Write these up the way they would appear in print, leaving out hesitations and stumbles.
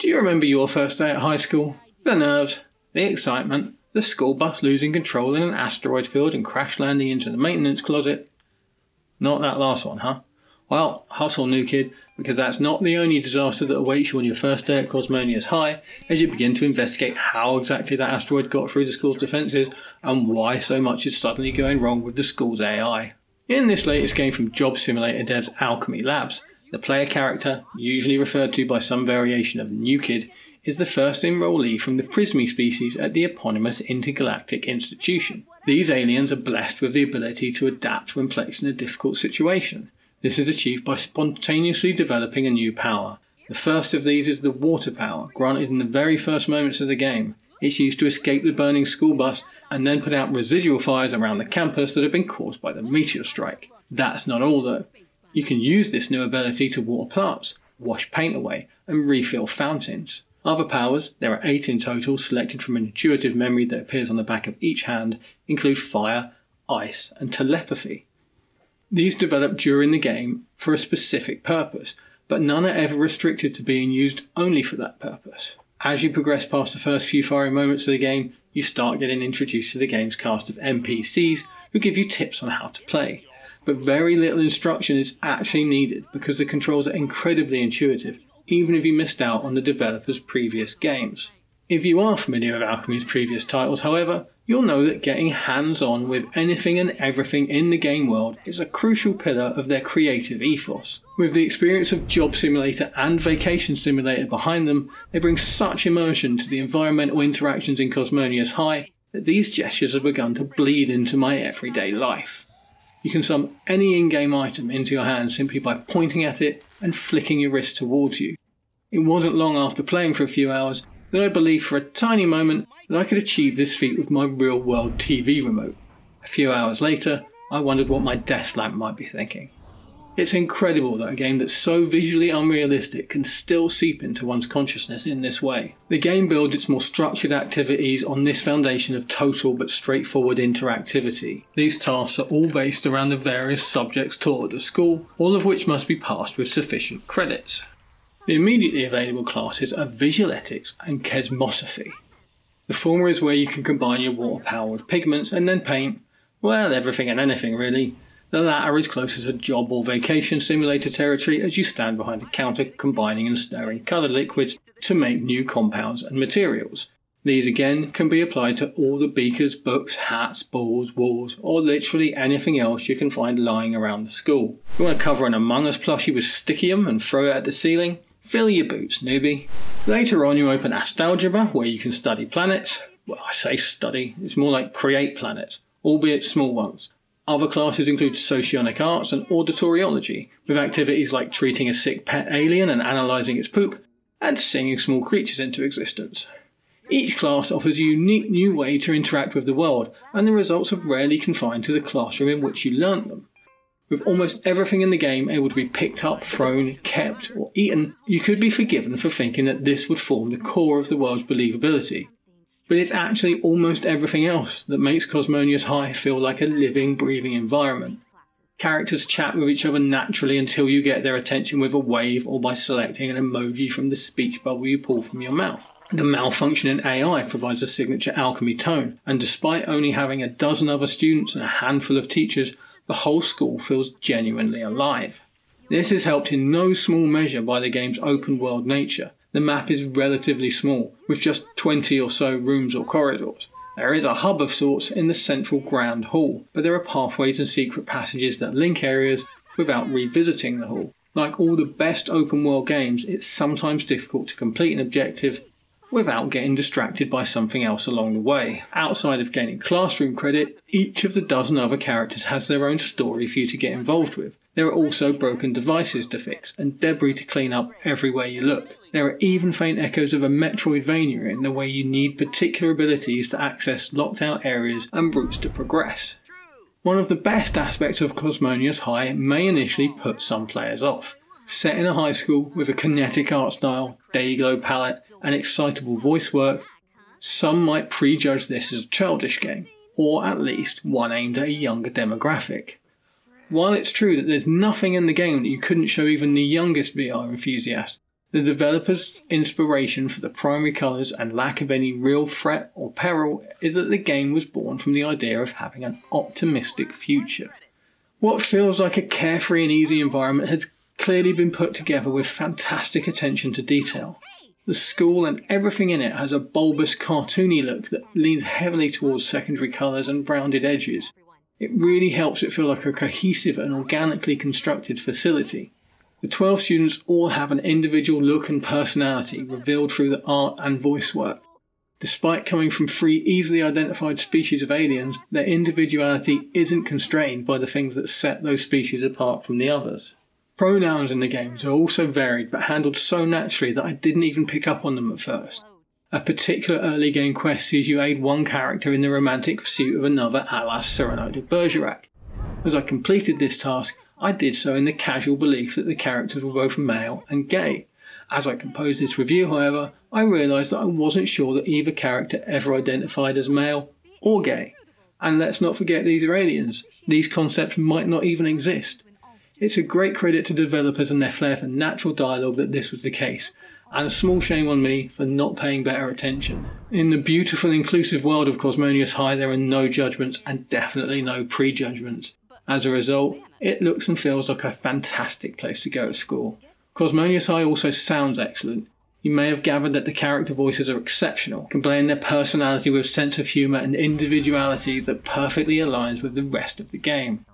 Do you remember your first day at high school? The nerves, the excitement, the school bus losing control in an asteroid field and crash landing into the maintenance closet? Not that last one, huh? Well, hustle, new kid, because that's not the only disaster that awaits you on your first day at Cosmonious High as you begin to investigate how exactly that asteroid got through the school's defences and why so much is suddenly going wrong with the school's AI. In this latest game from job simulator devs Alchemy Labs, the player character, usually referred to by some variation of New Kid, is the first enrollee from the Prismy species at the eponymous intergalactic institution. These aliens are blessed with the ability to adapt when placed in a difficult situation. This is achieved by spontaneously developing a new power. The first of these is the water power, granted in the very first moments of the game. It's used to escape the burning school bus and then put out residual fires around the campus that have been caused by the meteor strike. That's not all though. You can use this new ability to water plants, wash paint away, and refill fountains. Other powers, there are 8 in total selected from an intuitive memory that appears on the back of each hand, include fire, ice, and telepathy. These develop during the game for a specific purpose, but none are ever restricted to being used only for that purpose. As you progress past the first few fiery moments of the game, you start getting introduced to the game's cast of NPCs who give you tips on how to play. But very little instruction is actually needed because the controls are incredibly intuitive, even if you missed out on the developer's previous games. If you are familiar with Alchemy's previous titles, however, you'll know that getting hands-on with anything and everything in the game world is a crucial pillar of their creative ethos. With the experience of Job Simulator and Vacation Simulator behind them, they bring such immersion to the environmental interactions in Cosmonious High that these gestures have begun to bleed into my everyday life. You can summon any in-game item into your hand simply by pointing at it and flicking your wrist towards you. It wasn't long after playing for a few hours that I believed for a tiny moment that I could achieve this feat with my real-world TV remote. A few hours later, I wondered what my desk lamp might be thinking. It's incredible that a game that's so visually unrealistic can still seep into one's consciousness in this way. The game builds its more structured activities on this foundation of total but straightforward interactivity. These tasks are all based around the various subjects taught at the school, all of which must be passed with sufficient credits. The immediately available classes are Visual Ethics and Cosmosophy. The former is where you can combine your water power with pigments and then paint, well, everything and anything really. The latter is closer to job or vacation simulator territory as you stand behind a counter combining and stirring colour liquids to make new compounds and materials. These again can be applied to all the beakers, books, hats, balls, walls, or literally anything else you can find lying around the school. If you want to cover an Among Us plushie with Stickium and throw it at the ceiling? Fill your boots, newbie. Later on you open Astalgebra, where you can study planets. Well, I say study, it's more like create planets, albeit small ones. Other classes include Socionic Arts and Auditoriology, with activities like treating a sick pet alien and analysing its poop, and singing small creatures into existence. Each class offers a unique new way to interact with the world, and the results are rarely confined to the classroom in which you learnt them. With almost everything in the game able to be picked up, thrown, kept, or eaten, you could be forgiven for thinking that this would form the core of the world's believability. But it's actually almost everything else that makes Cosmonious High feel like a living, breathing environment. Characters chat with each other naturally until you get their attention with a wave or by selecting an emoji from the speech bubble you pull from your mouth. The malfunctioning AI provides a signature alchemy tone, and despite only having a dozen other students and a handful of teachers, the whole school feels genuinely alive. This is helped in no small measure by the game's open world nature. The map is relatively small, with just 20 or so rooms or corridors. There is a hub of sorts in the central grand hall, but there are pathways and secret passages that link areas without revisiting the hall. Like all the best open world games, it's sometimes difficult to complete an objective without getting distracted by something else along the way. Outside of gaining classroom credit, each of the dozen other characters has their own story for you to get involved with. There are also broken devices to fix and debris to clean up everywhere you look. There are even faint echoes of a Metroidvania in the way you need particular abilities to access locked out areas and routes to progress. One of the best aspects of Cosmonious High may initially put some players off. Set in a high school with a kinetic art style, dayglow palette, and excitable voice work, some might prejudge this as a childish game, or at least one aimed at a younger demographic. While it's true that there's nothing in the game that you couldn't show even the youngest VR enthusiast, The developers' inspiration for the primary colours and lack of any real threat or peril is that the game was born from the idea of having an optimistic future. What feels like a carefree and easy environment has clearly been put together with fantastic attention to detail. The school and everything in it has a bulbous, cartoony look that leans heavily towards secondary colours and rounded edges. It really helps it feel like a cohesive and organically constructed facility. The 12 students all have an individual look and personality revealed through the art and voice work. Despite coming from 3 easily identified species of aliens, their individuality isn't constrained by the things that set those species apart from the others. Pronouns in the games are also varied but handled so naturally that I didn't even pick up on them at first. A particular early game quest sees you aid one character in the romantic pursuit of another a la Cyrano de Bergerac. As I completed this task, I did so in the casual belief that the characters were both male and gay. As I composed this review, however, I realised that I wasn't sure that either character ever identified as male or gay. And let's not forget these are aliens. These concepts might not even exist. It's a great credit to developers and their flair for natural dialogue that this was the case, and a small shame on me for not paying better attention. In the beautiful inclusive world of Cosmonious High, there are no judgments and definitely no prejudgments. As a result, it looks and feels like a fantastic place to go to school. Cosmonious High also sounds excellent. You may have gathered that the character voices are exceptional, conveying their personality with sense of humour and individuality that perfectly aligns with the rest of the game.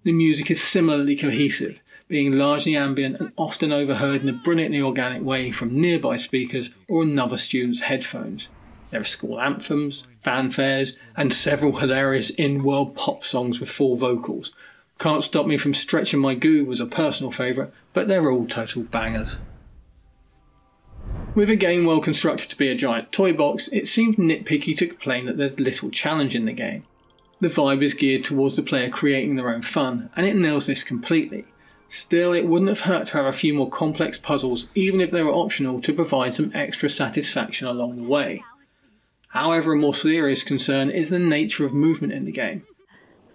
The music is similarly cohesive, being largely ambient and often overheard in a brilliantly organic way from nearby speakers or another student's headphones. There are school anthems, fanfares, and several hilarious in-world pop songs with full vocals. Can't Stop Me From Stretching My Goo was a personal favourite, but they're all total bangers. With a game well constructed to be a giant toy box, it seems nitpicky to complain that there's little challenge in the game. The vibe is geared towards the player creating their own fun, and it nails this completely. Still, it wouldn't have hurt to have a few more complex puzzles, even if they were optional, to provide some extra satisfaction along the way. However, a more serious concern is the nature of movement in the game.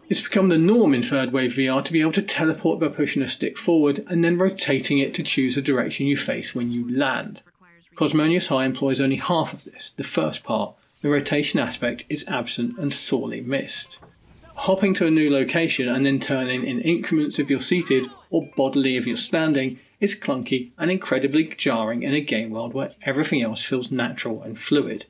It's become the norm in third wave VR to be able to teleport by pushing a stick forward and then rotating it to choose the direction you face when you land. Cosmonious High employs only half of this, the first part. The rotation aspect is absent and sorely missed. Hopping to a new location and then turning in increments if you're seated or bodily if you're standing is clunky and incredibly jarring in a game world where everything else feels natural and fluid.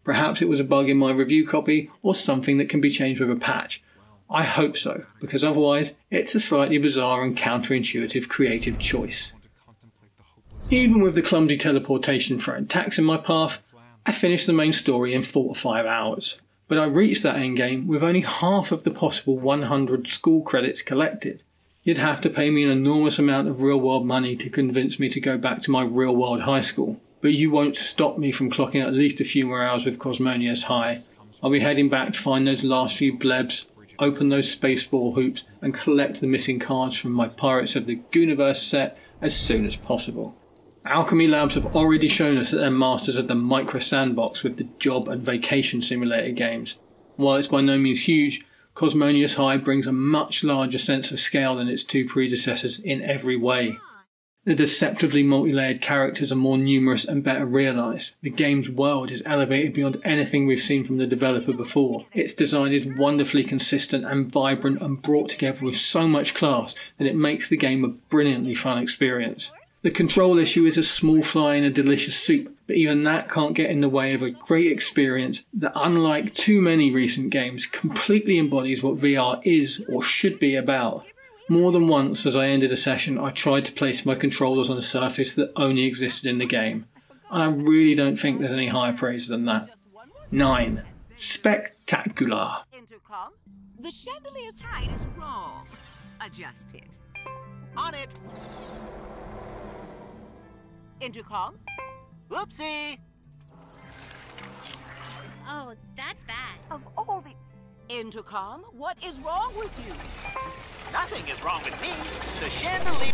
Perhaps it was a bug in my review copy or something that can be changed with a patch. I hope so, because otherwise it's a slightly bizarre and counterintuitive creative choice. Even with the clumsy teleportation throwing tax in my path, I finished the main story in 4 to 5 hours, but I reached that endgame with only half of the possible 100 school credits collected. You'd have to pay me an enormous amount of real-world money to convince me to go back to my real-world high school, but you won't stop me from clocking at least a few more hours with Cosmonious High. I'll be heading back to find those last few blebs, open those spaceball hoops, and collect the missing cards from my Pirates of the Gooniverse set as soon as possible. Alchemy Labs have already shown us that they're masters of the micro sandbox with the job and vacation simulator games. While it's by no means huge, Cosmonious High brings a much larger sense of scale than its 2 predecessors in every way. The deceptively multi-layered characters are more numerous and better realised. The game's world is elevated beyond anything we've seen from the developer before. Its design is wonderfully consistent and vibrant and brought together with so much class that it makes the game a brilliantly fun experience. The control issue is a small fly in a delicious soup, but even that can't get in the way of a great experience that, unlike too many recent games, completely embodies what VR is or should be about. More than once as I ended a session, I tried to place my controllers on a surface that only existed in the game, and I really don't think there's any higher praise than that. 9. Spectacular. Intercom, the chandelier's height is wrong. Adjust it. On it. Intercom. Whoopsie. Oh, that's bad. Of all the... Intercom, what is wrong with you? Nothing is wrong with me. The chandelier...